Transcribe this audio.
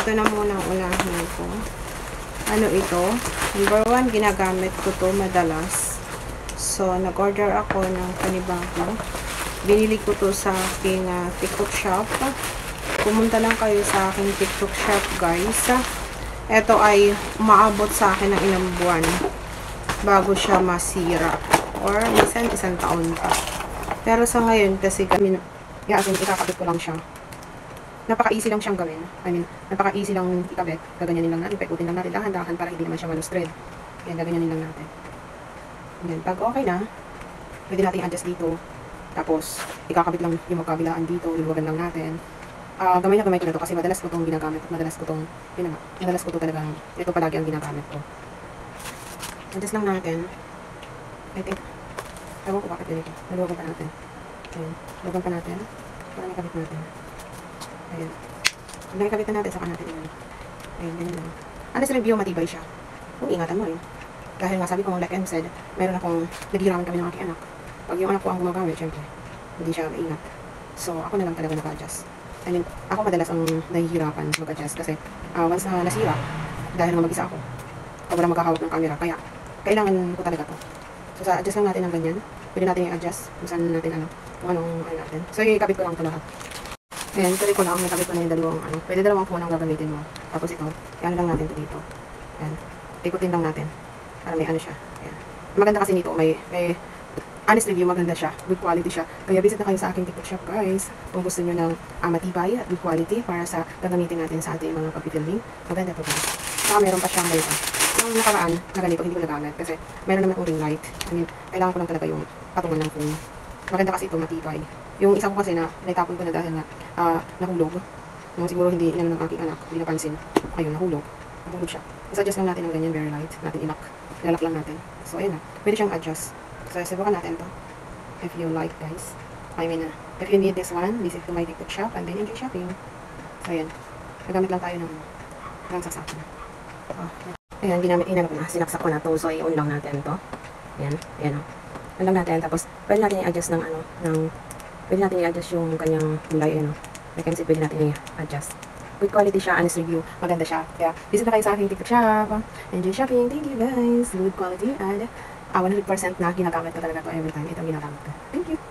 ito na muna ang unahin ko. Ano ito? Number 1, ginagamit ko to madalas. So, nag-order ako ng panibago. Binili ko to sa aking TikTok shop. Pumunta lang kayo sa aking TikTok shop, guys. Ito ay umaabot sa akin ng ilang buwan bago siya masira. Or minsan isang taon pa. Pero sa ngayon, kasi kami, ikakabit ko lang siya. Napaka-easy lang siyang gawin. I mean, napaka-easy lang ikabit. Gaganyanin lang natin, paikutin lang natin dahan-dahan para hindi naman siya malustred. Yan, gaganyanin lang natin. Yan, pag okay na, pwede natin adjust dito. Tapos, ikakabit lang yung magkabilaan dito, luluwagan lang natin. Gamay na gamay ko na to kasi madalas ko itong ginagamit. Madalas ko to talagang, ito palagi ang ginagamit ko. Adjust lang natin. I think, ewan ko bakit ganito. Naluwagan pa natin. Ayan, luwagan pa natin. Para nakabit natin. Ayan. Pag nakikabit na natin, saka natin yun. Ayan, ganyan lang. Honest review, matibay siya. Kung ingatan mo rin. Dahil nga sabi ko, like M said, meron akong naghihiraman kami ng aking anak. Pag yung anak ko ang gumagamit, syempre, hindi siya maingat. So, ako na lang talaga naka-adjust. I mean, ako madalas ang nahihirapan mag-adjust kasi once na nasira, dahil nga mag-isa ako, walang magkahawak ng camera, kaya kailangan ko talaga to. So, sa adjust lang natin ng ganyan. Pwede natin i-adjust kung saan natin kung anong natin. So, ikabit ko lang ito lahat. Ayan, tuloy ko lang, nakabit ko na yung dalawang pwede dalawang phone ang gagamitin mo. Tapos ito, yan lang natin ito dito. Ayan, ikutin lang natin. Para may siya. Ayan. Maganda kasi nito, may honest review, maganda siya. Good quality siya. Kaya visit na kayo sa aking TikTok shop, guys. Kung gusto nyo ng matibay at good quality para sa gagamitin natin sa ating mga pag-filming. Maganda to, guys. Saka meron pa siyang ganito. Yung nakaraan na ganito, hindi ko nagamit. Kasi meron naman akong ring light. I mean, kailangan ko lang talaga yung patungan ng phone. Maganda kasi ito, matibay. Yung isa ko kasi na naitapon ko na dahil na nahulog. Nung siguro hindi ng aking anak, hindi napansin. Ayun, nahulog. Nahulog siya. Isa-adjust lang natin ng ganyan, very light. Natin ilak. Ilalak lang natin. So, ayun na. Pwede siyang adjust. So, subukan natin to. If you like, guys. I mean, if you need this one, visit to my TikTok shop and then enjoy shopping. So, ayan. Nagamit lang tayo ng saksakan. Oh, ayan, inano ko na. Sinaksak ko na to. So, i-on lang natin to. Ayan. Ayan o. On lang natin. Tapos, pwede natin i-adjust pwede natin i-adjust yung kanyang kulay. Ayan o. Like I said, pwede natin i-adjust. Good quality siya, honest review. Maganda siya. Kaya, visit na kayo sa aking TikTok shop. Enjoy shopping. Thank you, guys. Good quality and 100% na ginagamit ko talaga to every time. Ito ginagamit ko. Thank you.